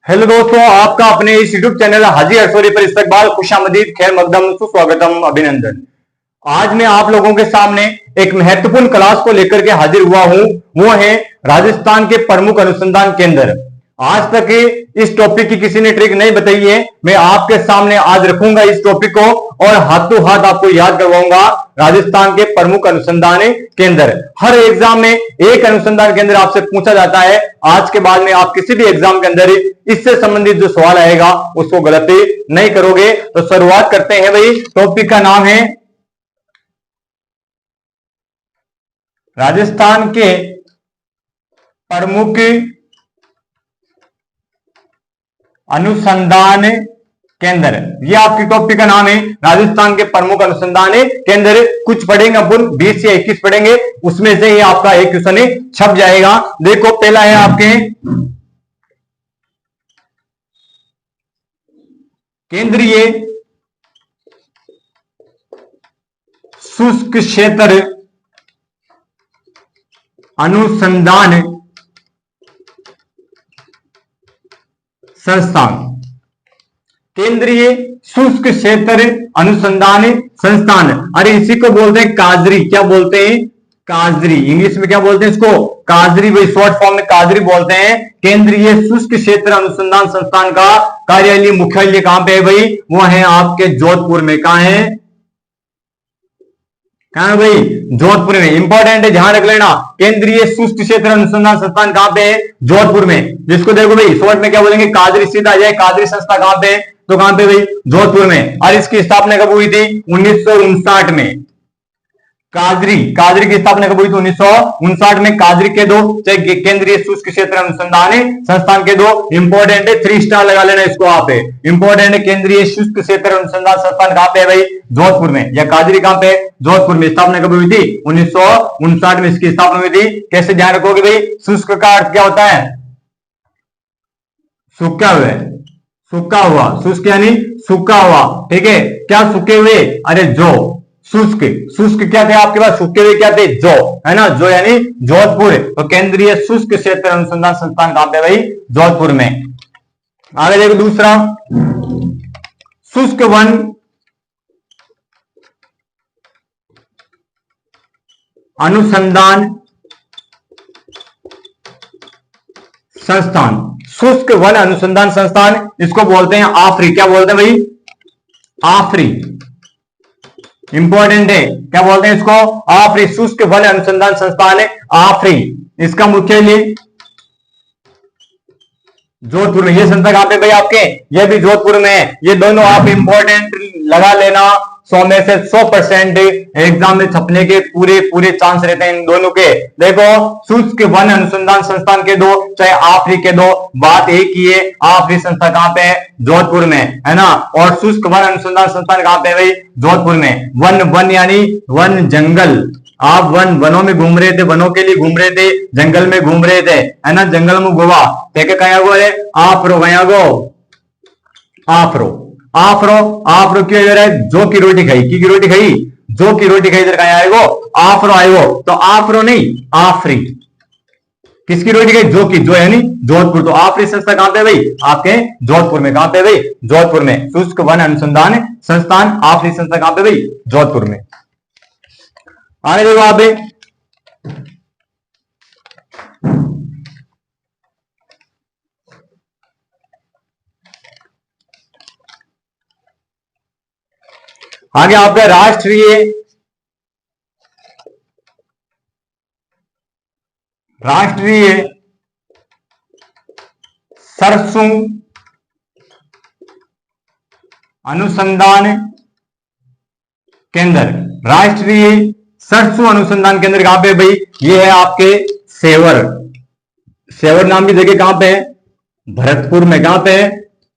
Hello दोस्तों, आपका अपने इस यूट्यूब चैनल हाजी हरसोरी पर इस्तकबाल, खुशामदीद, खैर मकदम, सुस्वागतम, अभिनंदन। आज मैं आप लोगों के सामने एक महत्वपूर्ण क्लास को लेकर के हाजिर हुआ हूं। वो है राजस्थान के प्रमुख अनुसंधान केंद्र। आज तक इस टॉपिक की किसी ने ट्रिक नहीं बताई है। मैं आपके सामने आज रखूंगा इस टॉपिक को और हाथों हाथ आपको याद करवाऊंगा। राजस्थान के प्रमुख अनुसंधान केंद्र, हर एग्जाम में एक अनुसंधान केंद्र आपसे पूछा जाता है। आज के बाद में आप किसी भी एग्जाम के अंदर इससे संबंधित जो सवाल आएगा उसको गलती नहीं करोगे। तो शुरुआत करते हैं भाई। टॉपिक का नाम है राजस्थान के प्रमुख अनुसंधान केंद्र। ये आपकी टॉपिक का नाम है, राजस्थान के प्रमुख अनुसंधान केंद्र। कुछ पढ़ेंगे अपन, 20 से 21 पढ़ेंगे, उसमें से ही आपका एक क्वेश्चन छप जाएगा। देखो, पहला है आपके केंद्रीय शुष्क क्षेत्र अनुसंधान संस्थान। केंद्रीय शुष्क क्षेत्र अनुसंधान संस्थान, अरे इसी को बोलते हैं काजरी। क्या बोलते हैं? काजरी। इंग्लिश में क्या बोलते हैं इसको? काजरी। भाई शॉर्ट फॉर्म में काजरी बोलते हैं। केंद्रीय शुष्क क्षेत्र अनुसंधान संस्थान का कार्यालय मुख्यालय कहां पे है भाई? वो है आपके जोधपुर में। कहां है? कहां है भाई? जोधपुर में। इंपॉर्टेंट है, ध्यान रख लेना। केंद्रीय शुष्क क्षेत्र अनुसंधान संस्थान कहां पे है? जोधपुर में। जिसको देखो भाई शॉर्ट में क्या बोलेंगे? काजरी। सीधा आ जाए, काजरी संस्था कहां पे है? तो कहां पे भाई? जोधपुर में। और इसकी स्थापना कब हुई थी? 1959 में। काजरी की स्थापना कब हुई थी? 1959 में। काजरी के दो, चाहे केंद्रीय शुष्क क्षेत्र अनुसंधान संस्थान के दो इंपॉर्टेंट है। 3 स्टार लगा लेना इसको आप। इंपॉर्टेंट है। केंद्रीय शुष्क क्षेत्र अनुसंधान संस्थान कहां पे है भाई? जोधपुर में। या काजरी कहां पे? जोधपुर में। स्थापना कब हुई थी? 1959 में इसकी स्थापना हुई थी। कैसे ध्यान रखोगे भाई? शुष्क का अर्थ क्या होता है? सूखा हुआ। सूखा हुआ, शुष्क यानी सूखा हुआ। ठीक है, क्या सूखे हुए? अरे जो। शुष्क, शुष्क क्या थे आपके पास? सूखे हुए क्या थे? जो, है ना? जो यानी जोधपुर। तो केंद्रीय शुष्क क्षेत्र अनुसंधान संस्थान कहां पे भाई? जोधपुर में। आगे देखो दूसरा, शुष्क वन अनुसंधान संस्थान। शुष्क वन अनुसंधान संस्थान, इसको बोलते हैं आफरी। क्या बोलते हैं भाई? आफरी। इंपॉर्टेंट है, क्या बोलते हैं इसको? आफरी। शुष्क वन अनुसंधान संस्थान है आफरी। इसका मुख्यालय जोधपुर में। ये संस्था कहां पे भाई आपके? ये भी जोधपुर में है। ये दोनों आप इंपॉर्टेंट लगा लेना। 100 में से 100% एग्जाम में छपने के पूरे चांस रहते हैं इन दोनों के। देखो, शुष्क वन अनुसंधान संस्थान के दो, चाहे आफरी के दो, बात एक ही है। आफरी संस्था कहां पे है? जोधपुर में, है ना? और शुष्क वन अनुसंधान संस्थान कहां पे है भाई? जोधपुर में। वन, वन यानी वन, जंगल। आप वनों में घूम रहे थे, वनों के लिए घूम रहे थे, जंगल में घूम रहे थे, है ना? जंगल में गोवा देखे कया गो रे? आफरो गया गो। आफरो, आफरो, आफरो क्यों इधर है? जो की रोटी खाई, की रोटी खाई, जो की रोटी खाई, इधर कहा आएगो? आफरो आएगो। तो आफरो नहीं, आफरी। किसकी रोटी खाई? जो की, जो यानी जोधपुर। तो आफरी संस्था कहां पे भाई? आपके जोधपुर में। कहां पे भाई? जोधपुर में। शुष्क वन अनुसंधान संस्थान आफरी संस्था कहां पे भाई? जोधपुर में। आगे देखो आप, आगे आपका राष्ट्रीय सरसों अनुसंधान केंद्र। राष्ट्रीय सरसों अनुसंधान केंद्र कहां पे भाई? ये है आपके सेवर। सेवर नाम की जगह कहां पे है? भरतपुर में। कहां पे है?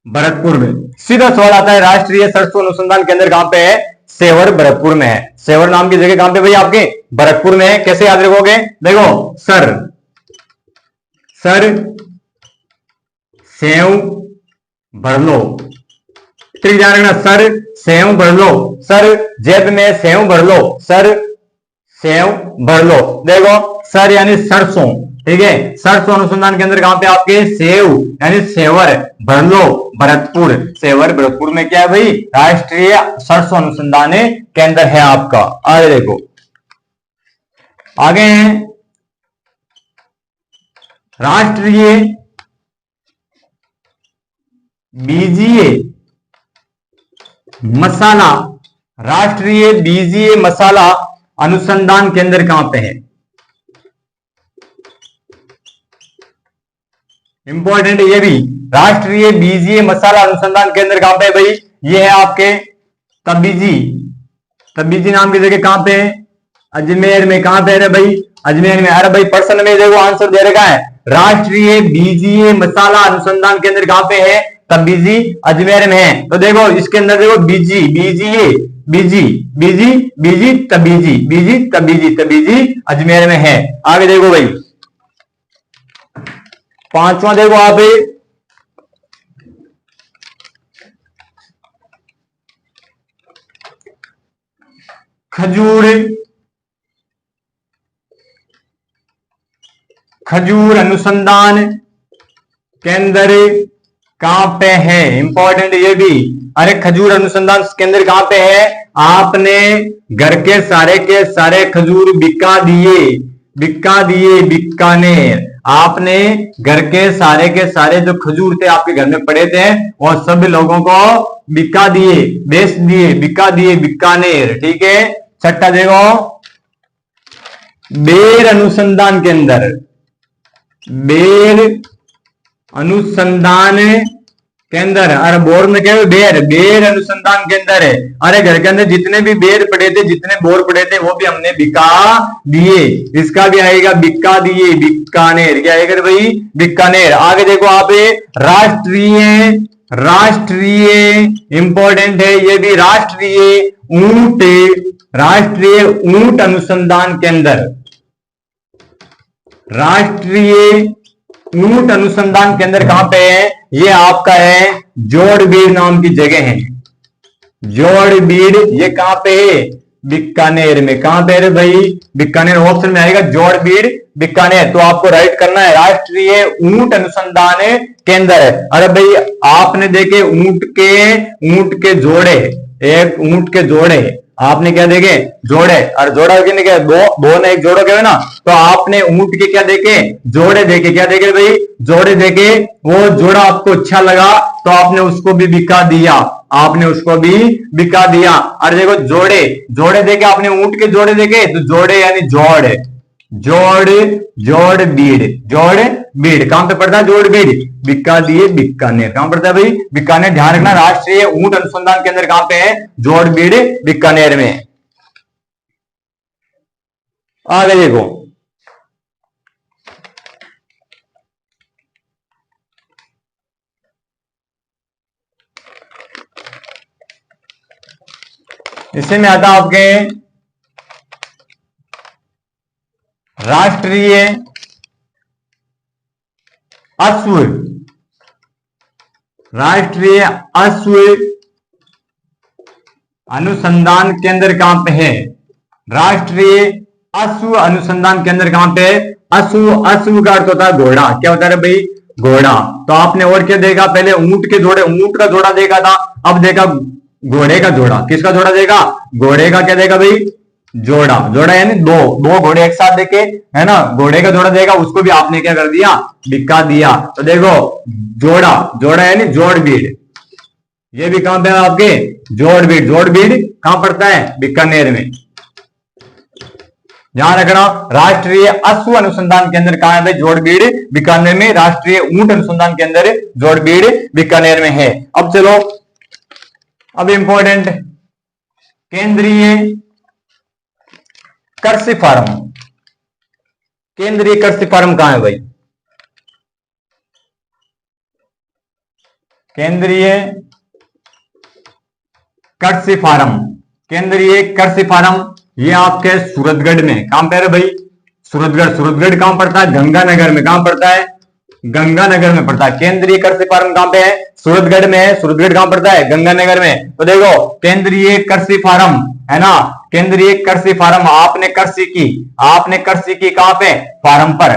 भरतपुर में। सीधा सवाल आता है, राष्ट्रीय सरसों अनुसंधान केंद्र कहां पे है? सेवर, भरतपुर में है। सेवर नाम की जगह कहां पे भाई आपके? भरतपुर में है। कैसे याद रखोगे? देखो, सर, सर सेव भर लो। ठीक, ध्यान रखना। सर सेव भर लो। सर जेब में सेव भर लो। सर सेव भर लो। देखो, सर यानी सरसों, ठीक है। सरसों अनुसंधान केंद्र कहां पे आपके सेव यानी सेवर, भरलो भरतपुर, सेवर भरतपुर में क्या है भाई, राष्ट्रीय सरसों अनुसंधान केंद्र है आपका। आगे देखो, आगे हैं राष्ट्रीय बीजीय मसाला, राष्ट्रीय बीजीय मसाला अनुसंधान केंद्र कहां पे है, इंपॉर्टेंट ये भी। राष्ट्रीय बीजीय मसाला अनुसंधान केंद्र कहां पे है भाई, ये है आपके तबीजी, तबीजी नाम की जगह कहां पे है, अजमेर में। कहां पे है भाई, अजमेर में। अरे भाई प्रश्न में देखो आंसर दे रखा है, राष्ट्रीय बीजीय मसाला अनुसंधान केंद्र कहां पे है, तबीजी अजमेर में है। तो देखो इसके अंदर देखो बीजी, बीजीए, बीजी, बीजी, बीजी, तबीजी, बीजी, तबीजी, तबीजी अजमेर में है। आगे देखो भाई, पांचवा देखो आप, खजूर, खजूर अनुसंधान केंद्र कहां पे है, इंपॉर्टेंट ये भी। अरे खजूर अनुसंधान केंद्र कहां पे है, आपने घर के सारे खजूर बिका दिए, बिका दिए बीकानेर। आपने घर के सारे जो खजूर थे आपके घर में पड़े थे और सभी लोगों को बिका दिए, बेच दिए, बिका दिए बीकानेर, ठीक है। छठा देखो, बेर अनुसंधान केंद्र, बेर अनुसंधान केंद्र, अरे बोर में क्या है, बेर, बेर अनुसंधान केंद्र है। अरे घर के अंदर जितने भी बेर पड़े थे, जितने बोर पड़े थे वो भी हमने बिका दिए। इसका भी आएगा बिका दिए, बीकानेर। क्या आएगा भाई, बीकानेर। आगे देखो आप, राष्ट्रीय, राष्ट्रीय इंपॉर्टेंट है ये भी, राष्ट्रीय ऊंट, राष्ट्रीय ऊंट अनुसंधान केंद्र, राष्ट्रीय ऊंट अनुसंधान केंद्र कहां पे है, ये आपका है जोड़बीड़ नाम की जगह है, जोड़बीड़। ये कहां पे है, बीकानेर में। कहां पे है भाई, बीकानेर। ऑप्शन में आएगा जोड़बीड़, बीकानेर। तो आपको राइट करना है राष्ट्रीय ऊंट अनुसंधान केंद्र। अरे भाई आपने देखे ऊंट के जोड़े, एक ऊंट के जोड़े आपने क्या देखे, जोड़े। और जोड़ा कितने क्या, दो ने एक जोड़ो क्या है ना। तो आपने ऊंट के क्या देखे, जोड़े देखे। क्या देखे भाई, जोड़े देखे। वो जोड़ा आपको अच्छा लगा तो आपने उसको भी बिका दिया, आपने उसको भी बिका दिया। और देखो जोड़े, जोड़े देखे आपने, ऊंट के जोड़े देखे। तो जोड़े यानी जोड़, जोड़, जोड़ बीड़, जोड़ बीड़ कहां पे पड़ता है, जोड़ बीड़, बिका दिए बीकानेर। कहां पड़ता है भाई, बीकानेर। ध्यान रखना, राष्ट्रीय ऊंट अनुसंधान केंद्र कहां पे है, जोड़ बीड़ बीकानेर में। आगे देखो, इससे में आता आपके राष्ट्रीय अश्व, राष्ट्रीय अश्व अनुसंधान केंद्र कहां पे है, राष्ट्रीय अश्व अनुसंधान केंद्र कहां पे है। अश्व, अश्व का अर्थ होता है घोड़ा। क्या होता है भाई, घोड़ा। तो आपने और क्या देखा, पहले ऊंट के जोड़े, ऊंट का जोड़ा देखा था, अब देखा घोड़े का जोड़ा। किसका जोड़ा देखा, घोड़े का क्या देखा भाई, जोड़ा। जोड़ा यानी दो घोड़े एक साथ देखे है ना, घोड़े का जोड़ा देखा, उसको भी आपने क्या कर दिया, बिका दिया। तो देखो जोड़ा, जोड़ा यानी जोड़ बीड़। ये भी कहां पे है आपके, जोड़ बीड़। जोड़ बीड़ कहां पड़ता है, बीकानेर में। ध्यान रखना, राष्ट्रीय अश्व अनुसंधान केंद्र कहां है भाई, जोड़बीड़ बीकानेर में। राष्ट्रीय ऊंट अनुसंधान केंद्र जोड़बीड़ बीकानेर में है। अब चलो, अब इंपॉर्टेंट, केंद्रीय कृषि फार्म, केंद्रीय कृषि फार्म कहां है भाई, केंद्रीय कृषि फार्म, केंद्रीय कृषि फार्म ये आपके सूरतगढ़ में। कहां पे है भाई, सूरतगढ़। सूरतगढ़ कहां पड़ता है, गंगानगर में। कहां पड़ता है, गंगानगर में पड़ता है। केंद्रीय कृषि फार्म कहां पे है, सूरतगढ़ में है। सूरतगढ़ कहां पड़ता है, गंगानगर में। तो देखो केंद्रीय कृषि फार्म है ना, केंद्रीय कृषि फार्म। आपने कृषि की, आपने कृषि की कहां पे, फार्म पर।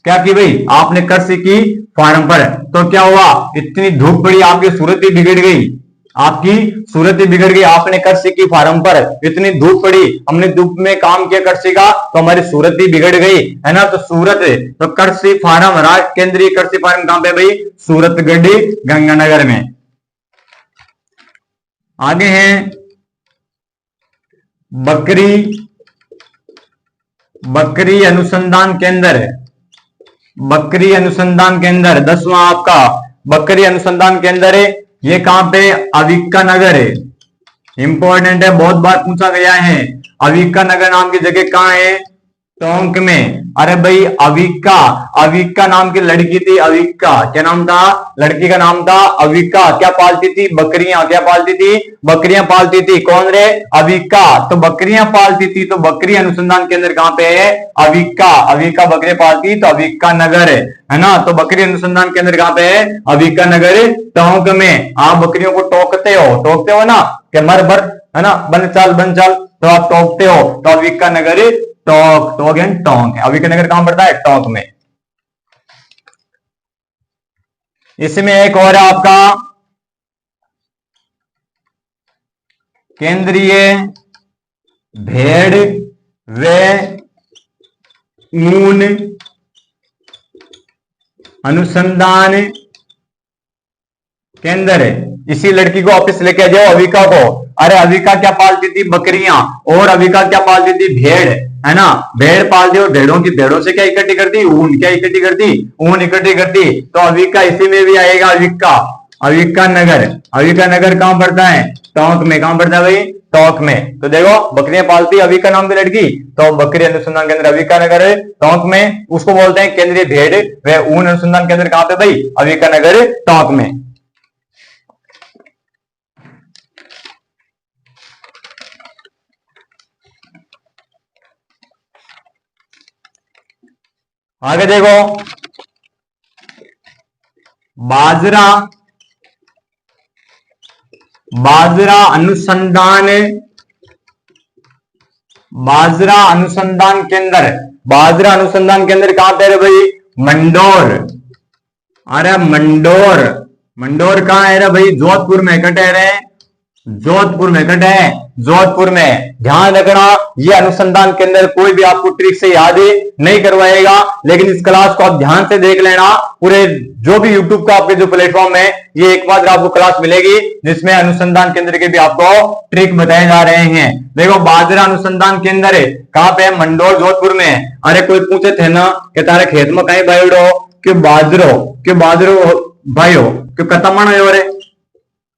क्या की भाई, आपने कृषि की फार्म पर, तो क्या हुआ, इतनी धूप पड़ी, आपकी सूरत ही बिगड़ गई, आपकी सूरत ही बिगड़ गई। आपने कृषि की फार्म पर, इतनी धूप पड़ी, हमने धूप में काम किया कृषि का, तो हमारी सूरत ही बिगड़ गई, है ना। तो सूरत, तो कृषि फार्म, राष्ट्र केंद्रीय कृषि फार्म कहां पे भाई, सूरतगढ़ गंगानगर में। आगे हैं बकरी अनुसंधान केंद्र, बकरी अनुसंधान केंद्र 10वां आपका बकरी अनुसंधान केंद्र है। ये कहां पे, अविका नगर है, इंपॉर्टेंट है, बहुत बार पूछा गया है। अविका नगर नाम की जगह कहां है, टोंक में। अरे भाई अविका, अविका नाम की लड़की थी, अविका, क्या नाम था, लड़की का नाम था अविका। क्या पालती थी, बकरियां, क्या पालती थी, बकरियां पालती थी। कौन रे, अविका, तो बकरियां पालती थी। तो बकरी अनुसंधान केंद्र कहां पे है, अविका, अविका बकरियां पालती, तो अविका नगर है ना। तो बकरी अनुसंधान केंद्र कहां पे है, अविका नगर, टोंक में। आप बकरियों को टोकते हो ना, कि मर भर, है ना, बन चल, तो आप टोकते हो, तो अविका नगर टोंक, तो अगेन टोंक है। अविका नगर कहां पड़ता है, टोंक में। इसमें एक और है आपका केंद्रीय भेड़ व ऊन अनुसंधान केंद्र है। इसी लड़की को वापस लेके आ जाओ, अविका को। अरे अविका क्या पालती थी, बकरियां, और अविका क्या पालती थी, भेड़, है ना। भेड़ पालती, और भेड़ों से क्या इकट्ठी करती, ऊन, क्या इकट्ठी करती, ऊन इकट्ठी करती। तो अविका इसी में भी आएगा, अविका नगर कहां पड़ता है, टोंक में। कहां पड़ता है भाई, टोंक में। तो देखो बकरियां पालती अविका नाम की लड़की, तो बकरी अनुसंधान केंद्र अविका नगर है, टोंक में। उसको बोलते हैं केंद्रीय भेड़ व ऊन अनुसंधान केंद्र, कहां पे भाई, अविका नगर, टोंक में। आगे देखो, बाजरा अनुसंधान केंद्र, बाजरा अनुसंधान केंद्र कहां पे है भाई, मंडोर। अरे मंडोर कहां है रे भाई, जोधपुर में कटे रहे, जोधपुर में कटे हैं, जोधपुर में। ध्यान रखना, ये अनुसंधान केंद्र कोई भी आपको ट्रिक से याद नहीं करवाएगा, लेकिन इस क्लास को आप ध्यान से देख लेना। पूरे जो भी यूट्यूब का आपके जो प्लेटफॉर्म है, ये एक बार आपको क्लास मिलेगी जिसमें अनुसंधान केंद्र के भी आपको ट्रिक बताए जा रहे हैं। देखो बाजरा अनुसंधान केंद्र है, कहां पे है, मंडोर, जोधपुर में। अरे कोई पूछे थे ना कि तारे खेत में कहीं बायोडो, क्यों बाजरो भाई हो, क्यों कतमण हो रे,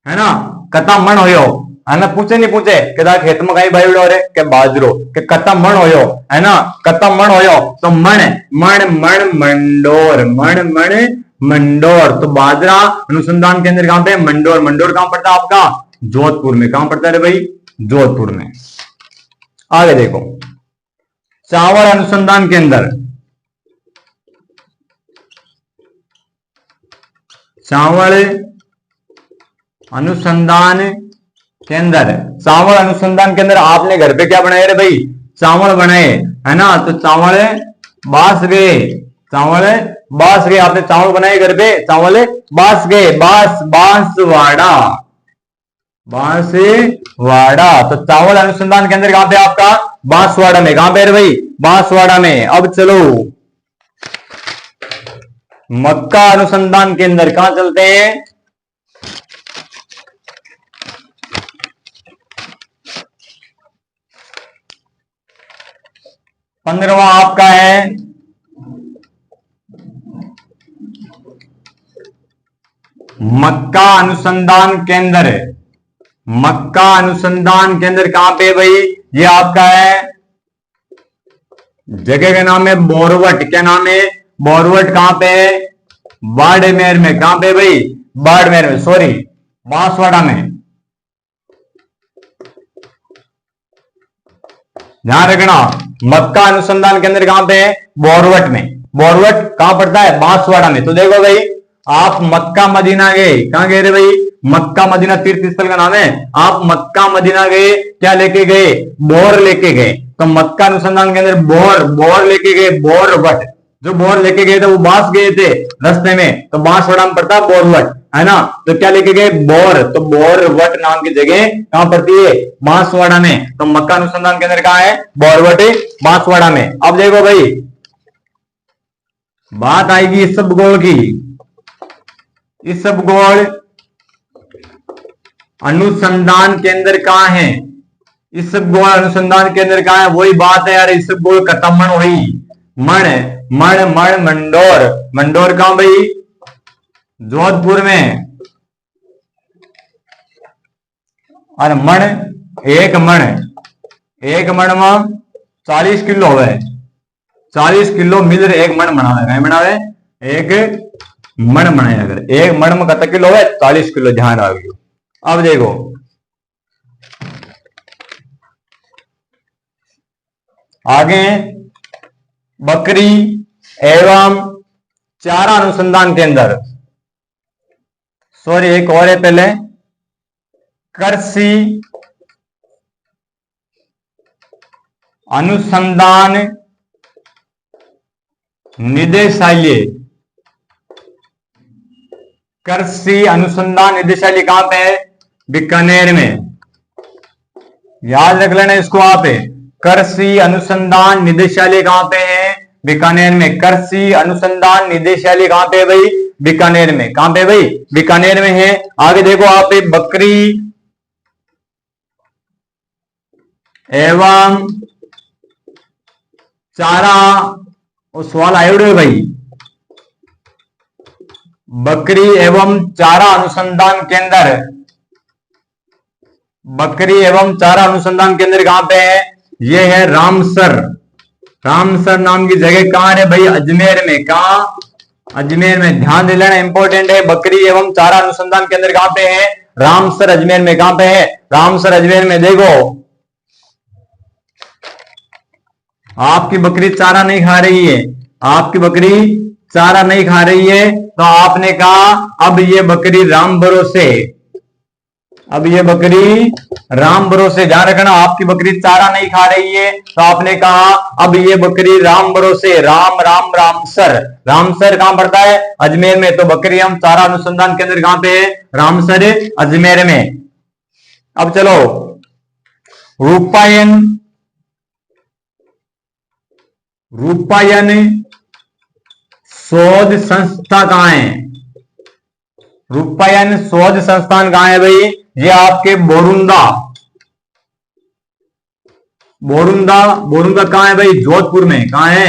है ना, कता मण होयो, है ना। पूछे नहीं पूछे कि खेत में कहीं भाई रे, के बाजरो, के कता मण होयो, है ना, कता मण होयो, तो मण मंडोर। तो बाजरा अनुसंधान केंद्र कहां पे, मंडोर कहां पड़ता है आपका, जोधपुर में। कहां पड़ता है भाई, जोधपुर में। आगे देखो, चावल अनुसंधान केंद्र, चावल अनुसंधान केंद्र आपने घर पे क्या बनाए रे भाई, चावल बनाए, है ना। तो चावल बास गए, आपने चावल बनाए घर पे, चावल बास गए, बांसवाड़ा। तो चावल अनुसंधान केंद्र कहां पे आपका, बांसवाड़ा में। कहां पे रे भाई, बांसवाड़ा में। अब चलो मक्का अनुसंधान केंद्र, कहां चलते हैं, पंद्रहवां आपका है मक्का अनुसंधान केंद्र। मक्का अनुसंधान केंद्र कहां पे भाई, ये आपका है, जगह का नाम है बोरवट। क्या नाम है, बोरवट। कहां पे है, बाड़मेर में। कहां पे भाई, बाड़मेर में, सॉरी बांसवाड़ा में। ध्यान रखना, मक्का अनुसंधान केंद्र कहां पे है, बोरवट में। बोरवट कहां पड़ता है, बांसवाड़ा में। तो देखो भाई, आप मक्का मदीना गए, कहां गए रे भाई, मक्का मदीना तीर्थ स्थल का नाम है। आप मक्का मदीना गए, क्या लेके गए, बोर लेके गए। तो मक्का अनुसंधान केंद्र बोर लेके गए, बोरवट। जो बोर लेके गए थे वो बांस गए थे रास्ते में, तो बांसवाड़ा में पड़ता है बोरवट, है ना। तो क्या लेके गए, बोर, तो बोरवट नाम की जगह कहां पड़ती है, बांसवाड़ा में। तो मक्का अनुसंधान केंद्र कहां है, बोरवट बांसवाड़ा में। अब देखो भाई बात आएगी इसबगोल की। इसबगोल अनुसंधान केंद्र कहां है, इसबगोल अनुसंधान केंद्र कहां है, वही बात है यार, इसबगोल कतमण हुई, मण मण मण मंडोर, मंडोर कहां भाई, जोधपुर में। और मण, एक मण में 40 किलो है, 40 किलो मिल एक मण बनावे, एक मण बनाए। अगर एक मण में कत किलो है, 40 किलो, ध्यान रखियो। अब देखो आगे, बकरी एवं चारा अनुसंधान केंद्र, सॉरी एक और है पहले, कृषि अनुसंधान निदेशालय, कृषि अनुसंधान निदेशालय कहां पे है, बीकानेर में। याद रख लेना इसको आप, कृषि अनुसंधान निदेशालय कहां पे है, बीकानेर में। कृषि अनुसंधान निदेशालय कहां पे है भाई, बीकानेर में। कहां पे भाई, बीकानेर में है। आगे देखो आप, बकरी एवं चारा, वो सवाल आयोड है भाई, बकरी एवं चारा अनुसंधान केंद्र, बकरी एवं चारा अनुसंधान केंद्र कहां पे है, ये है रामसर, रामसर नाम की जगह कहां है भाई, अजमेर में। कहां, अजमेर में, ध्यान दे लेना, इंपॉर्टेंट है। बकरी एवं चारा अनुसंधान केंद्र कहां पे है, रामसर अजमेर में। कहां पे है, रामसर अजमेर में। देखो आपकी बकरी चारा नहीं खा रही है, आपकी बकरी चारा नहीं खा रही है, तो आपने कहा अब ये बकरी राम भरोसे, अब ये बकरी राम भरोसे, ध्यान रखना, आपकी बकरी चारा नहीं खा रही है, तो आपने कहा अब ये बकरी राम भरोसे, राम राम रामसर, रामसर कहां पड़ता है, अजमेर में। तो बकरी एवं चारा अनुसंधान केंद्र कहां पे है, रामसर अजमेर में। अब चलो, रूपायन, रूपायन शोध संस्था कहां है, रूपायन शोध संस्थान कहां है भाई, ये आपके बोरुंदा, बोरुंदा, बोरुंदा कहां है भाई, जोधपुर में। कहां है,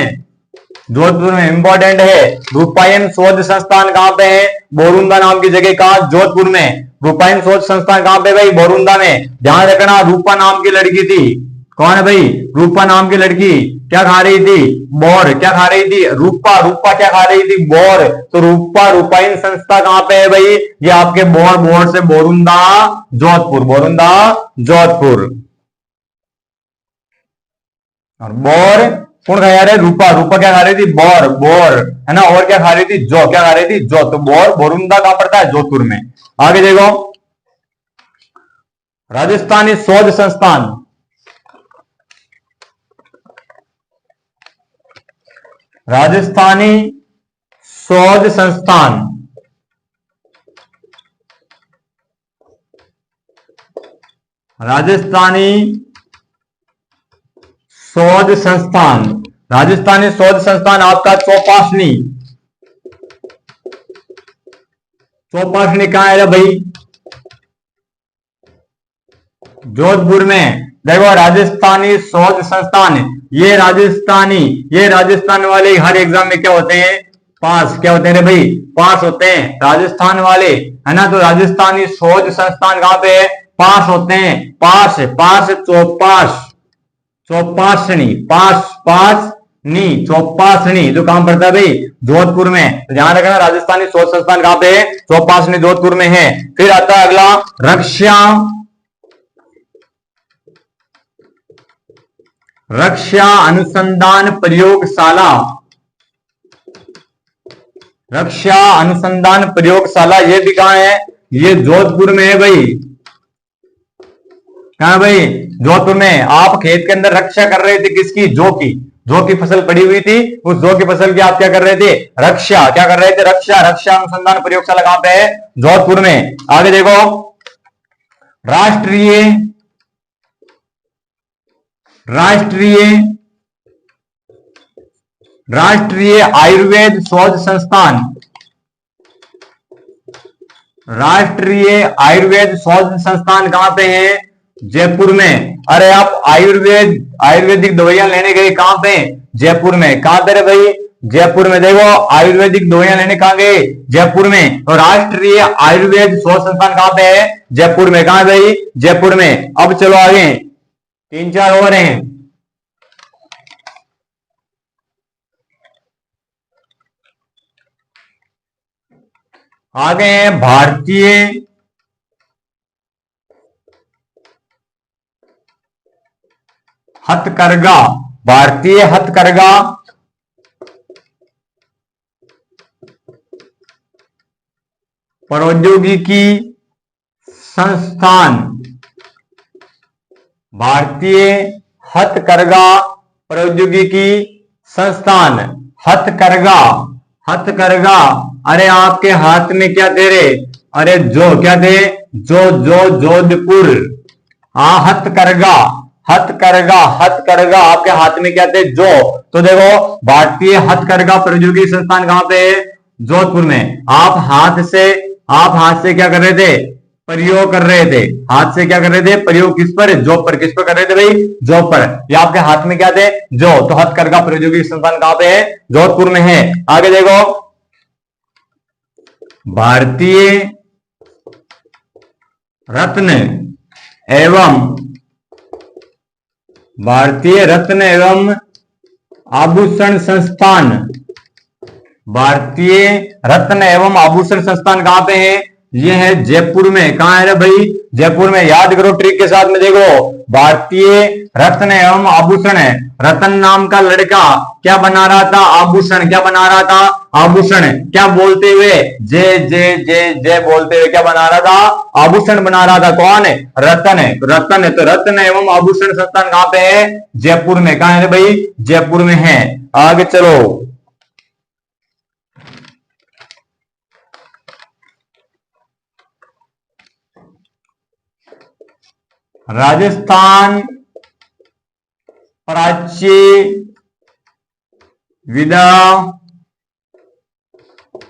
जोधपुर में, इंपॉर्टेंट है। रूपायन शोध संस्थान कहां पे है, बोरुंदा नाम की जगह, कहां, जोधपुर में। रूपायन शोध संस्थान कहां पे भाई, बोरुंदा में। ध्यान रखना, रूपा नाम की लड़की थी, कौन है भाई, रूपा नाम की लड़की, क्या खा रही थी, बोर, क्या खा रही थी, रूपा, रूपा क्या खा रही थी, बोर। तो रूपा, रूपायन संस्था कहां पे है भाई, ये आपके बोर, बोर से बोरुंदा जोधपुर, बोरुंदा जोधपुर। और बोर कौन खा रहा है, रूपा, रूपा क्या खा रही थी, बोर, बोर, है ना। और क्या खा रही थी, जो, क्या खा रही थी, जो। तो बोर, बोरुंदा कहां पड़ता है, जोधपुर में। आगे देखो, राजस्थानी शोध संस्थान, राजस्थानी शोध संस्थान, राजस्थानी शोध संस्थान, राजस्थानी शोध संस्थान आपका चौपासनी, चौपासनी कहां है भाई, जोधपुर में। देखो राजस्थानी शोध संस्थान, ये राजस्थान वाले हर एग्जाम में क्या होते हैं, पास, क्या होते हैं भाई, पास होते हैं राजस्थान वाले, है ना। तो राजस्थानी शोध संस्थान कहां पे है, पास होते हैं, पास, पास, चौपास, चौपासनी, पास, पास नी, चौपासनी, जो कहां पड़ता है भाई, जोधपुर में। तो ध्यान रखना, राजस्थानी शोध संस्थान कहां पे है, चौपासनी, जोधपुर में है। फिर आता है अगला, रक्षा अनुसंधान प्रयोगशाला, रक्षा अनुसंधान प्रयोगशाला, ये भी कहां है, ये जोधपुर में है भाई। कहां भाई, जोधपुर में। आप खेत के अंदर रक्षा कर रहे थे किसकी, जौ की, जौ की फसल पड़ी हुई थी, उस जौ की फसल की आप क्या कर रहे थे, रक्षा, क्या कर रहे थे, रक्षा। रक्षा अनुसंधान प्रयोगशाला कहां पे है, जोधपुर में। आगे देखो, राष्ट्रीय राष्ट्रीय राष्ट्रीय आयुर्वेद शोध संस्थान, राष्ट्रीय आयुर्वेद शोध संस्थान कहां पे है, जयपुर में। अरे आप आयुर्वेदिक दवाइयां लेने गए कहां पे, जयपुर में। कहां पे रे भाई, जयपुर में। देखो आयुर्वेदिक दवाइयां लेने कहां गए, जयपुर में। और राष्ट्रीय आयुर्वेद शोध संस्थान कहां पे है, जयपुर में। कहां भाई, जयपुर में। अब चलो आगे, 3-4 और हैं। आगे हैं भारतीय हथकरघा, भारतीय हथकरघा प्रौद्योगिकी संस्थान, भारतीय हथकरघा प्रौद्योगिकी संस्थान। हथकरघा, हथकरघा, अरे आपके हाथ में क्या दे रहे, अरे जो क्या दे, जोधपुर। हाँ हथकरघा, हथकरघा, हथकरघा आपके हाथ में क्या थे, जो। तो देखो भारतीय हथकरघा प्रौद्योगिकी संस्थान कहां पे है, जोधपुर में। आप हाथ से क्या कर रहे थे, प्रयोग कर रहे थे। हाथ से क्या कर रहे थे, प्रयोग किस पर, जॉब पर। किस पर कर रहे थे भाई, जॉब पर। ये आपके हाथ में क्या थे, जो। तो हथकरघा प्रौद्योगिकी संस्थान कहां पे है, जोधपुर में है। आगे देखो, भारतीय रत्न एवं आभूषण संस्थान, भारतीय रत्न एवं आभूषण संस्थान कहां पे है, ये है जयपुर में। कहां है भाई, जयपुर में। याद करो ट्रिक के साथ में। देखो भारतीय रत्न एवं आभूषण है, रतन नाम का लड़का क्या बना रहा था, आभूषण। क्या बना रहा था, आभूषण। क्या बोलते हुए, जय जय जय जय बोलते हुए क्या बना रहा था, आभूषण बना रहा था। कौन है, रतन है। रतन है, तो रत्न एवं आभूषण संस्थान कहां पे है, जयपुर में। कहां है भाई, जयपुर में है। आगे चलो, राजस्थान प्राच्य विद्या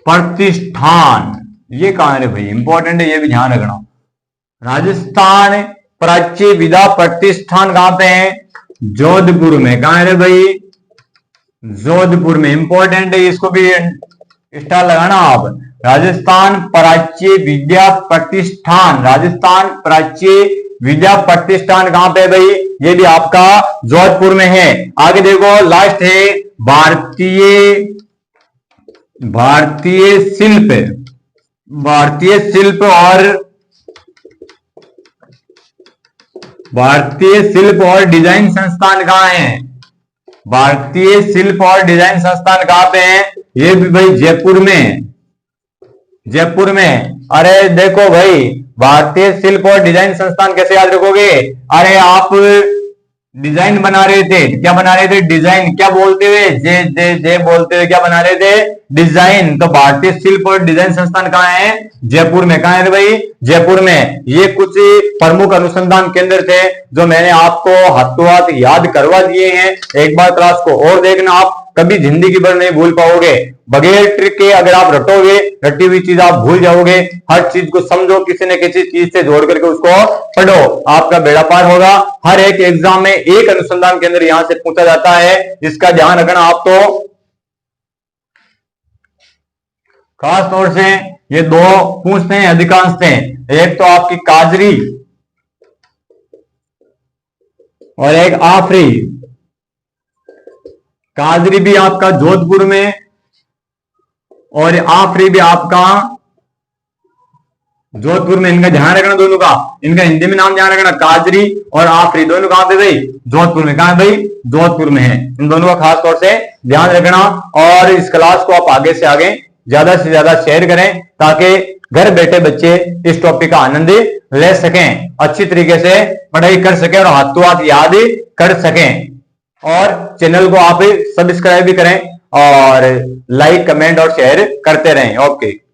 प्रतिष्ठान, ये कहां है भाई, इंपॉर्टेंट है, ये भी ध्यान रखना। राजस्थान प्राच्य विद्या प्रतिष्ठान कहां पे है, जोधपुर में। कहां है भाई, जोधपुर में। इंपॉर्टेंट है, इसको भी स्टार लगाना आप। राजस्थान प्राच्य विद्या प्रतिष्ठान, राजस्थान प्राच्य विद्या प्रतिष्ठान कहां पे भाई, ये भी आपका जोधपुर में है। आगे देखो लास्ट है, भारतीय शिल्प और डिजाइन संस्थान कहां है, भारतीय शिल्प और डिजाइन संस्थान कहां पे है, ये भी भाई जयपुर में, जयपुर में। अरे देखो भाई, भारतीय शिल्प और डिजाइन संस्थान कैसे याद रखोगे, अरे आप डिजाइन बना रहे थे, क्या बना रहे थे, डिजाइन। क्या बोलते हुए, जे जे जे बोलते हुए क्या बना रहे थे, डिजाइन। तो भारतीय शिल्प और डिजाइन संस्थान कहां है, जयपुर में। कहां है भाई, जयपुर में। ये कुछ प्रमुख अनुसंधान केंद्र थे जो मैंने आपको हाथों हाथ याद करवा दिए हैं। एक बार क्लास को और देखना, आप कभी जिंदगी भर नहीं भूल पाओगे। बगैर ट्रिक के अगर आप रटोगे, रटी हुई चीज आप भूल जाओगे। हर चीज को समझो, किसी न किसी चीज से जोड़ करके उसको पढ़ो, आपका बेड़ा पार होगा। हर एक एग्जाम में एक अनुसंधान केंद्र यहां से पूछा जाता है, इसका ध्यान रखना आप। तो खास तौर से ये दो पूछते हैं अधिकांश से, एक तो आपकी काजरी और एक आफरी। काजरी भी आपका जोधपुर में और आफरी भी आपका जोधपुर में। इनका ध्यान रखना दोनों का, इनका हिंदी में नाम ध्यान रखना, काजरी और आफरी दोनों कहां पे भाई, जोधपुर में। कहां भाई, जोधपुर में है। इन दोनों का खास तौर से ध्यान रखना। और इस क्लास को आप आगे से आगे ज्यादा से ज्यादा शेयर करें ताकि घर बैठे बच्चे इस टॉपिक का आनंद ले सकें, अच्छी तरीके से पढ़ाई कर सकें और हाथों हाथ याद कर सकें। और चैनल को आप सब्सक्राइब भी करें और लाइक कमेंट और शेयर करते रहें। ओके।